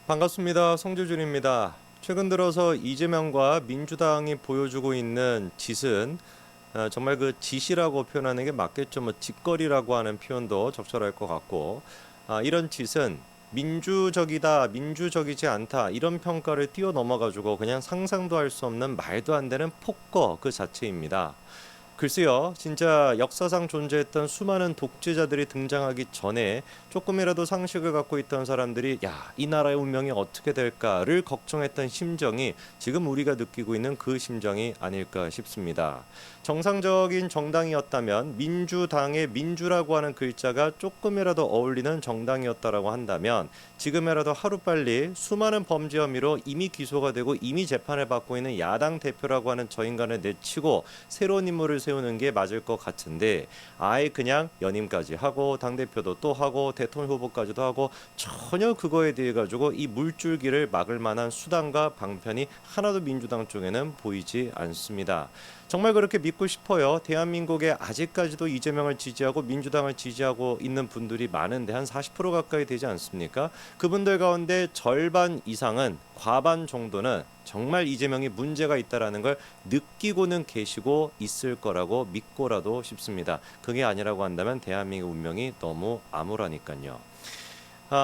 반갑습니다. 송재준입니다. 최근 들어서 이재명과 민주당이 보여주고 있는 짓은 정말 그 짓이라고 표현하는 게 맞겠죠. 뭐 짓거리라고 하는 표현도 적절할 것 같고, 이런 짓은 민주적이다, 민주적이지 않다 이런 평가를 뛰어넘어가지고 그냥 상상도 할 수 없는 말도 안 되는 폭거 그 자체입니다. 글쎄요, 진짜 역사상 존재했던 수많은 독재자들이 등장하기 전에 조금이라도 상식을 갖고 있던 사람들이 이 나라의 운명이 어떻게 될까를 걱정했던 심정이 지금 우리가 느끼고 있는 그 심정이 아닐까 싶습니다. 정상적인 정당이었다면 민주당의 민주라고 하는 글자가 조금이라도 어울리는 정당이었다라고 한다면 지금이라도 하루빨리 수많은 범죄 혐의로 이미 기소가 되고 이미 재판을 받고 있는 야당 대표라고 하는 저 인간을 내치고 새로운 인물을 세우는 게 맞을 것 같은데 아예 그냥 연임까지 하고 당대표도 또 하고 대통령 후보까지도 하고 전혀 그거에 대해 가지고 이 물줄기를 막을 만한 수단과 방편이 하나도 민주당 쪽에는 보이지 않습니다. 정말 그렇게 믿고 싶어요. 대한민국에 아직까지도 이재명을 지지하고 민주당을 지지하고 있는 분들이 많은데 한 40% 가까이 되지 않습니까? 그분들 가운데 절반 이상은 과반 정도는 정말 이재명이 문제가 있다라는 걸 느끼고는 계시고 있을 거라고 믿고라도 싶습니다. 그게 아니라고 한다면 대한민국 운명이 너무 암울하니까요.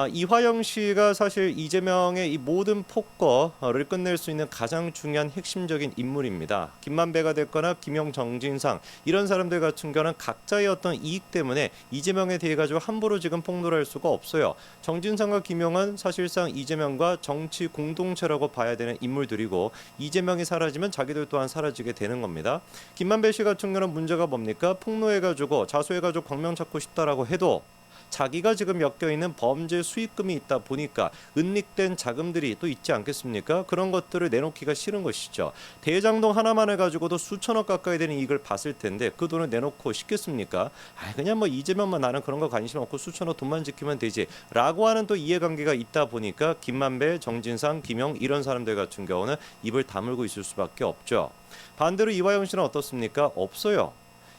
이화영 씨가 사실 이재명의 이 모든 폭거를 끝낼 수 있는 가장 중요한 핵심적인 인물입니다. 김만배가 됐거나 김용, 정진상 이런 사람들 같은 경우는 각자의 어떤 이익 때문에 이재명에 대해 가지고 함부로 지금 폭로를 할 수가 없어요. 정진상과 김용은 사실상 이재명과 정치 공동체라고 봐야 되는 인물들이고 이재명이 사라지면 자기들 또한 사라지게 되는 겁니다. 김만배 씨 같은 경우는 문제가 뭡니까? 폭로해가지고 자수해가지고 광명 찾고 싶다라고 해도 자기가 지금 엮여있는 범죄 수익금이 있다 보니까 은닉된 자금들이 또 있지 않겠습니까? 그런 것들을 내놓기가 싫은 것이죠. 대장동 하나만을 가지고도 수천억 가까이 되는 이익을 봤을 텐데 그 돈을 내놓고 싶겠습니까? 그냥 뭐 이재명만 나는 그런 거 관심 없고 수천억 돈만 지키면 되지 라고 하는 또 이해관계가 있다 보니까 김만배, 정진상, 김용 이런 사람들 같은 경우는 입을 다물고 있을 수밖에 없죠. 반대로 이화영 씨는 어떻습니까? 없어요.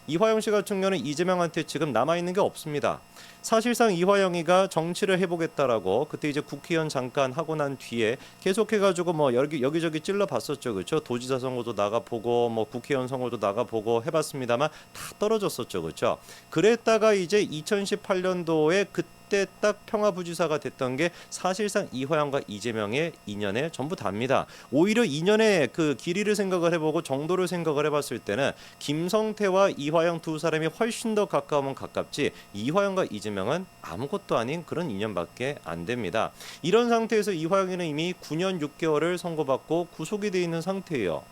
이화영 씨 같은 경우는 이재명한테 지금 남아있는 게 없습니다. 사실상 이화영이가 정치를 해보겠다라고 그때 이제 국회의원 잠깐 하고 난 뒤에 계속해가지고 뭐 여기저기 찔러봤었죠. 그렇죠? 도지사 선거도 나가보고 뭐 국회의원 선거도 나가보고 해봤습니다만 다 떨어졌었죠. 그렇죠? 그랬다가 이제 2018년도에 그때 딱 평화부지사가 됐던 게 사실상 이화영과 이재명의 인연에 전부 답니다. 오히려 인연의 그 길이를 생각을 해보고 정도를 생각을 해봤을 때는 김성태와 이화영 두 사람이 훨씬 더 가까우면 가깝지 이화영과 이재명은 아무것도 아닌 그런 인연밖에 안 됩니다. 이런 상태에서 이화영이는 이미 9년 6개월을 선고받고 구속이 돼 있는 상태예요.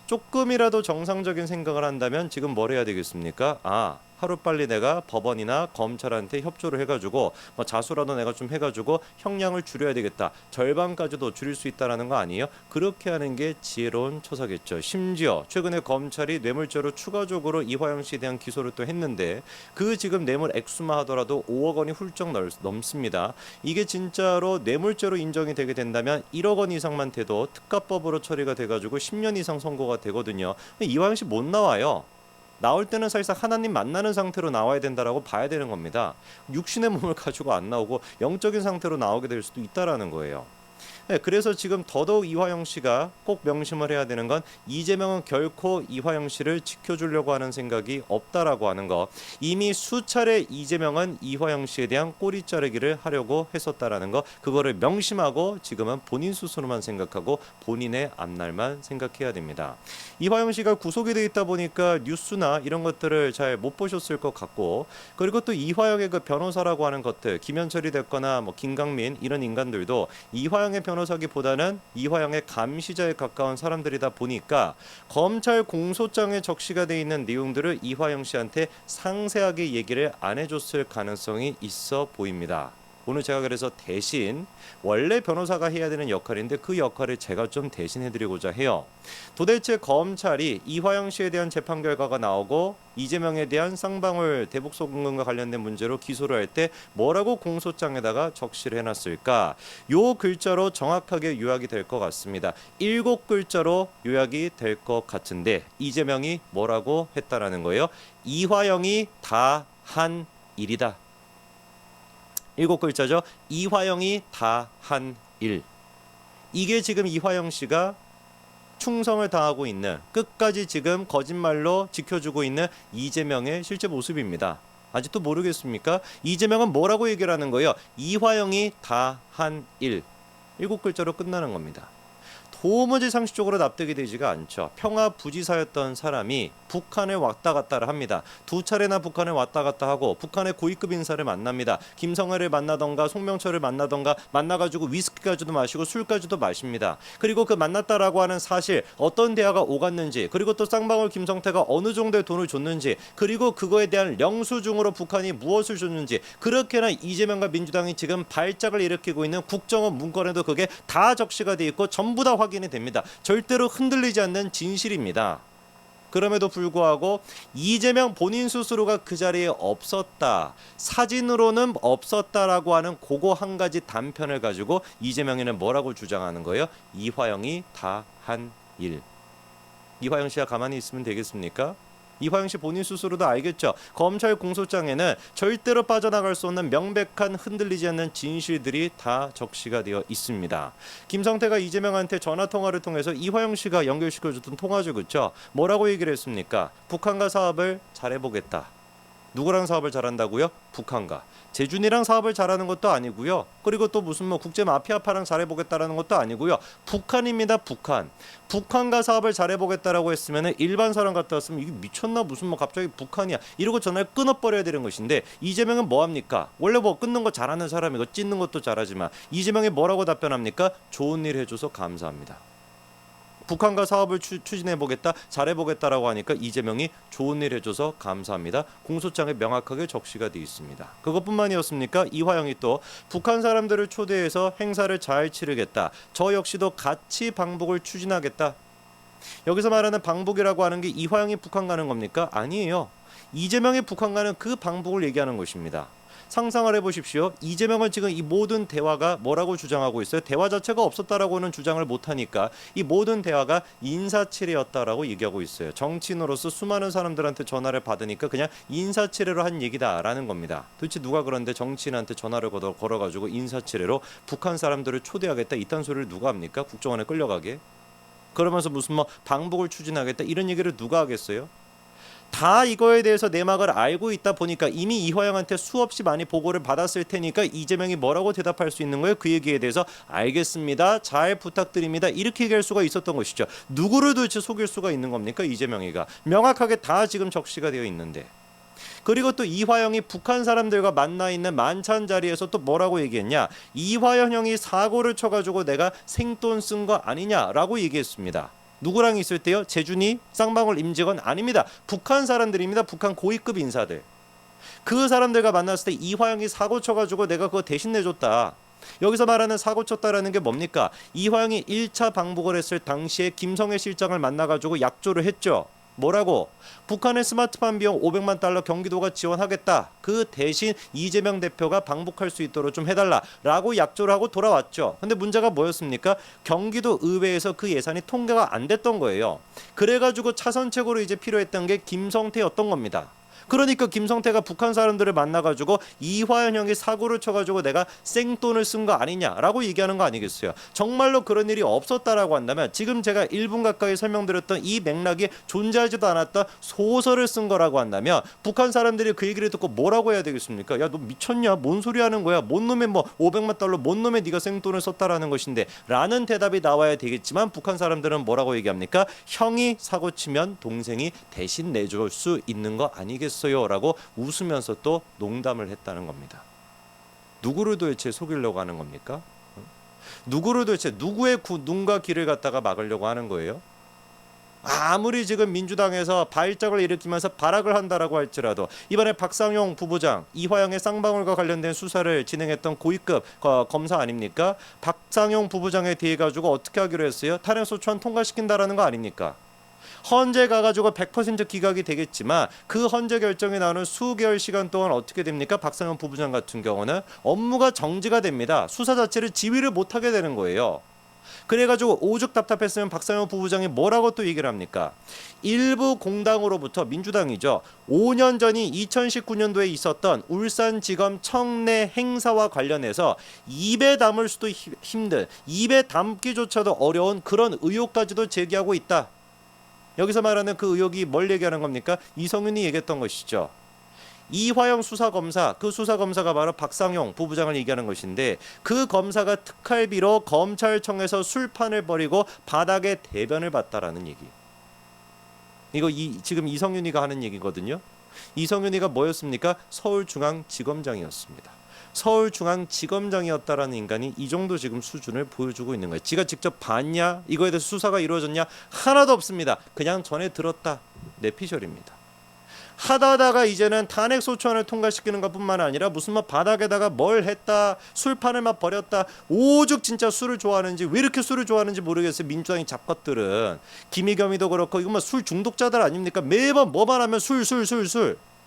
조금이라도 정상적인 생각을 한다면 지금 뭘 해야 되겠습니까? 하루빨리 내가 법원이나 검찰한테 협조를 해가지고 뭐 자수라도 내가 좀 해가지고 형량을 줄여야 되겠다. 절반까지도 줄일 수 있다라는 거 아니에요? 그렇게 하는 게 지혜로운 처사겠죠. 심지어 최근에 검찰이 뇌물죄로 추가적으로 이화영 씨에 대한 기소를 또 했는데 그 지금 뇌물 액수만 하더라도 5억 원이 훌쩍 넘습니다. 이게 진짜로 뇌물죄로 인정이 되게 된다면 1억 원 이상만 돼도 특가법으로 처리가 돼가지고 10년 이상 선고가 되거든요. 이화영 씨 못 나와요. 나올 때는 사실상 하나님 만나는 상태로 나와야 된다라고 봐야 되는 겁니다. 육신의 몸을 가지고 안 나오고 영적인 상태로 나오게 될 수도 있다라는 거예요. 그래서 지금 더더욱 이화영 씨가 꼭 명심을 해야 되는 건 이재명은 결코 이화영 씨를 지켜주려고 하는 생각이 없다라고 하는 거. 이미 수차례 이재명은 이화영 씨에 대한 꼬리 자르기를 하려고 했었다라는 거. 그거를 명심하고 지금은 본인 스스로만 생각하고 본인의 앞날만 생각해야 됩니다. 이화영 씨가 구속이 돼 있다 보니까 뉴스나 이런 것들을 잘 못 보셨을 것 같고 그리고 또 이화영의 그 변호사라고 하는 것들 김현철이 됐거나 뭐 김강민 이런 인간들도 이화영의 변호사기보다는 이화영의 감시자에 가까운 사람들이다 보니까 검찰 공소장에 적시가 돼 있는 내용들을 이화영 씨한테 상세하게 얘기를 안 해줬을 가능성이 있어 보입니다. 오늘 제가 그래서 대신 원래 변호사가 해야 되는 역할인데 그 역할을 제가 좀 대신해드리고자 해요. 도대체 검찰이 이화영 씨에 대한 재판 결과가 나오고 이재명에 대한 쌍방울 대북 송금과 관련된 문제로 기소를 할 때 뭐라고 공소장에다가 적시를 해놨을까? 요 글자로 정확하게 요약이 될 것 같습니다. 7글자로 요약이 될 것 같은데 이재명이 뭐라고 했다라는 거예요? 이화영이 다 한 일이다. 7글자죠. 이화영이 다 한 일. 이게 지금 이화영 씨가 충성을 다하고 있는, 끝까지 지금 거짓말로 지켜주고 있는 이재명의 실제 모습입니다. 아직도 모르겠습니까? 이재명은 뭐라고 얘기를 하는 거예요? 이화영이 다 한 일. 7글자로 끝나는 겁니다. 도무지 상식적으로 납득이 되지가 않죠. 평화부지사였던 사람이 북한에 왔다 갔다를 합니다. 2차례나 북한에 왔다 갔다 하고 북한의 고위급 인사를 만납니다. 김성애를 만나던가 송명철을 만나던가 만나가지고 위스키까지도 마시고 술까지도 마십니다. 그리고 그 만났다라고 하는 사실, 어떤 대화가 오갔는지, 그리고 또 쌍방울 김성태가 어느 정도의 돈을 줬는지, 그리고 그거에 대한 영수증으로 북한이 무엇을 줬는지, 그렇게나 이재명과 민주당이 지금 발작을 일으키고 있는 국정원 문건에도 그게 다 적시가 돼 있고 전부 다 확인이 됩니다. 절대로 흔들리지 않는 진실입니다. 그럼에도 불구하고 이재명 본인 스스로가 그 자리에 없었다, 사진으로는 없었다라고 하는 그거 한 가지 단편을 가지고 이재명이는 뭐라고 주장하는 거예요? 이화영이 다 한 일. 이화영 씨가 가만히 있으면 되겠습니까? 이화영 씨 본인 스스로도 알겠죠. 검찰 공소장에는 절대로 빠져나갈 수 없는 명백한 흔들리지 않는 진실들이 다 적시가 되어 있습니다. 김성태가 이재명한테 전화통화를 통해서 이화영 씨가 연결시켜줬던 통화죠. 그렇죠? 뭐라고 얘기를 했습니까? 북한과 사업을 잘해보겠다. 누구랑 사업을 잘한다고요? 북한과. 재준이랑 사업을 잘하는 것도 아니고요. 그리고 또 무슨 뭐 국제 마피아파랑 잘해보겠다라는 것도 아니고요. 북한입니다. 북한. 북한과 사업을 잘해보겠다라고 했으면 일반 사람 갔다 왔으면 이게 미쳤나, 무슨 뭐 갑자기 북한이야 이러고 전화를 끊어버려야 되는 것인데, 이재명은 뭐합니까? 원래 뭐 끊는 거 잘하는 사람이고 찢는 것도 잘하지만 이재명이 뭐라고 답변합니까? 좋은 일 해줘서 감사합니다. 북한과 사업을 추진해보겠다, 잘해보겠다라고 하니까 이재명이 좋은 일 해줘서 감사합니다. 공소장에 명확하게 적시가 되어 있습니다. 그것뿐만이었습니까? 이화영이 또 북한 사람들을 초대해서 행사를 잘 치르겠다. 저 역시도 같이 방북을 추진하겠다. 여기서 말하는 방북이라고 하는 게 이화영이 북한 가는 겁니까? 아니에요. 이재명이 북한 가는 그 방북을 얘기하는 것입니다. 상상을 해보십시오. 이재명은 지금 이 모든 대화가 뭐라고 주장하고 있어요? 대화 자체가 없었다라고는 주장을 못하니까 이 모든 대화가 인사치레였다라고 얘기하고 있어요. 정치인으로서 수많은 사람들한테 전화를 받으니까 그냥 인사치레로 한 얘기다라는 겁니다. 도대체 누가 그런데 정치인한테 전화를 걸어가지고 인사치레로 북한 사람들을 초대하겠다 이딴 소리를 누가 합니까? 국정원에 끌려가게. 그러면서 무슨 뭐 방북을 추진하겠다 이런 얘기를 누가 하겠어요? 다 이거에 대해서 내막을 알고 있다 보니까 이미 이화영한테 수없이 많이 보고를 받았을 테니까 이재명이 뭐라고 대답할 수 있는 거예요? 그 얘기에 대해서 알겠습니다, 잘 부탁드립니다 이렇게 얘기할 수가 있었던 것이죠. 누구를 도대체 속일 수가 있는 겁니까? 이재명이가 명확하게 다 지금 적시가 되어 있는데. 그리고 또 이화영이 북한 사람들과 만나 있는 만찬 자리에서 또 뭐라고 얘기했냐? 이화영 형이 사고를 쳐가지고 내가 생돈 쓴 거 아니냐라고 얘기했습니다. 누구랑 있을 때요? 재준이, 쌍방울, 임직원 아닙니다. 북한 사람들입니다. 북한 고위급 인사들. 그 사람들과 만났을 때 이화영이 사고 쳐가지고 내가 그거 대신 내줬다. 여기서 말하는 사고 쳤다라는 게 뭡니까? 이화영이 1차 방북을 했을 당시에 김성애 실장을 만나가지고 약조를 했죠. 뭐라고? 북한의 스마트폰 비용 500만 달러 경기도가 지원하겠다. 그 대신 이재명 대표가 방북할 수 있도록 좀 해달라라고 약조를 하고 돌아왔죠. 근데 문제가 뭐였습니까? 경기도 의회에서 그 예산이 통과가 안 됐던 거예요. 그래가지고 차선책으로 이제 필요했던 게 김성태였던 겁니다. 그러니까 김성태가 북한 사람들을 만나가지고 이화연 형이 사고를 쳐가지고 내가 생돈을 쓴 거 아니냐라고 얘기하는 거 아니겠어요. 정말로 그런 일이 없었다라고 한다면 지금 제가 1분 가까이 설명드렸던 이 맥락이 존재하지도 않았던 소설을 쓴 거라고 한다면 북한 사람들이 그 얘기를 듣고 뭐라고 해야 되겠습니까? 야, 너 미쳤냐? 뭔 소리 하는 거야? 뭔 놈의 뭐 500만 달러 뭔 놈의 네가 생돈을 썼다라는 것인데 라는 대답이 나와야 되겠지만 북한 사람들은 뭐라고 얘기합니까? 형이 사고 치면 동생이 대신 내줄 수 있는 거 아니겠어요? 라고 웃으면서 또 농담을 했다는 겁니다. 누구를 도대체 속이려고 하는 겁니까? 누구를 도대체 누구의 눈과 귀를 갖다가 막으려고 하는 거예요? 아무리 지금 민주당에서 발작을 일으키면서 발악을 한다라고 할지라도 이번에 박상용 부부장, 이화영의 쌍방울과 관련된 수사를 진행했던 고위급 검사 아닙니까? 박상용 부부장에 대해 가지고 어떻게 하기로 했어요? 탄핵소추안 통과시킨다라는 거 아닙니까? 헌재 가가지고 100% 기각이 되겠지만 그 헌재 결정이 나오는 수개월 시간 동안 어떻게 됩니까? 박상현 부부장 같은 경우는 업무가 정지가 됩니다. 수사 자체를 지휘를 못하게 되는 거예요. 그래가지고 오죽 답답했으면 박상현 부부장이 뭐라고 또 얘기를 합니까? 일부 공당으로부터 민주당이죠. 5년 전이 2019년도에 있었던 울산지검 청내 행사와 관련해서 입에 담을 수도 힘든, 입에 담기조차도 어려운 그런 의혹까지도 제기하고 있다. 여기서 말하는 그 의혹이 뭘 얘기하는 겁니까? 이성윤이 얘기했던 것이죠. 이화영 수사검사, 그 수사검사가 바로 박상용 부부장을 얘기하는 것인데 그 검사가 특활비로 검찰청에서 술판을 벌이고 바닥에 대변을 봤다라는 얘기. 이거 지금 이성윤이가 하는 얘기거든요. 이성윤이가 뭐였습니까? 서울중앙지검장이었습니다. 서울중앙지검장이었다라는 인간이 이 정도 지금 수준을 보여주고 있는 거예요. 지가 직접 봤냐? 이거에 대해서 수사가 이루어졌냐? 하나도 없습니다. 그냥 전에 들었다. 내피셜입니다. 하다가 이제는 탄핵 소추안을 통과시키는 것뿐만 아니라 무슨 뭐 바닥에다가 뭘 했다, 술판을 막 버렸다, 오죽 진짜 술을 좋아하는지, 왜 이렇게 술을 좋아하는지 모르겠어요. 민주당이 잡것들은 김의겸이도 그렇고 이거 뭐 술 중독자들 아닙니까? 매번 뭐만 하면 술.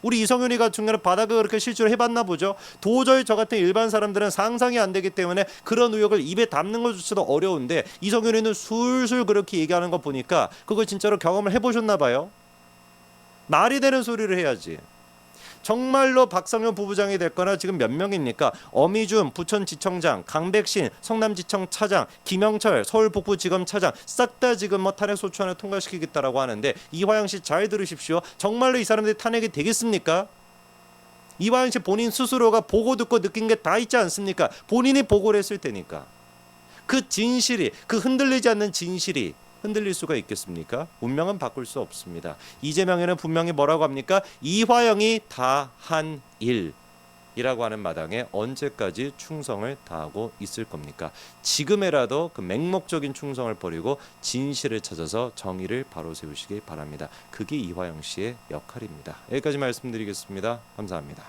우리 이성윤이가 중간에 바닥을 그렇게 실제로 해봤나 보죠. 도저히 저 같은 일반 사람들은 상상이 안 되기 때문에 그런 의혹을 입에 담는 것조차도 어려운데 이성윤이는 술술 그렇게 얘기하는 거 보니까 그걸 진짜로 경험을 해보셨나 봐요. 말이 되는 소리를 해야지. 정말로 박상현 부부장이 됐거나 지금 몇 명입니까? 어미준 부천지청장, 강백신 성남지청 차장, 김영철 서울북부지검 차장 싹 다 지금 뭐 탄핵 소추안을 통과시키겠다라고 하는데 이화영 씨 잘 들으십시오. 정말로 이 사람들이 탄핵이 되겠습니까? 이화영 씨 본인 스스로가 보고 듣고 느낀 게 다 있지 않습니까? 본인이 보고를 했을 테니까. 그 진실이, 그 흔들리지 않는 진실이 흔들릴 수가 있겠습니까? 운명은 바꿀 수 없습니다. 이재명에는 분명히 뭐라고 합니까? 이화영이 다 한 일이라고 하는 마당에 언제까지 충성을 다하고 있을 겁니까? 지금에라도 그 맹목적인 충성을 버리고 진실을 찾아서 정의를 바로 세우시기 바랍니다. 그게 이화영 씨의 역할입니다. 여기까지 말씀드리겠습니다. 감사합니다.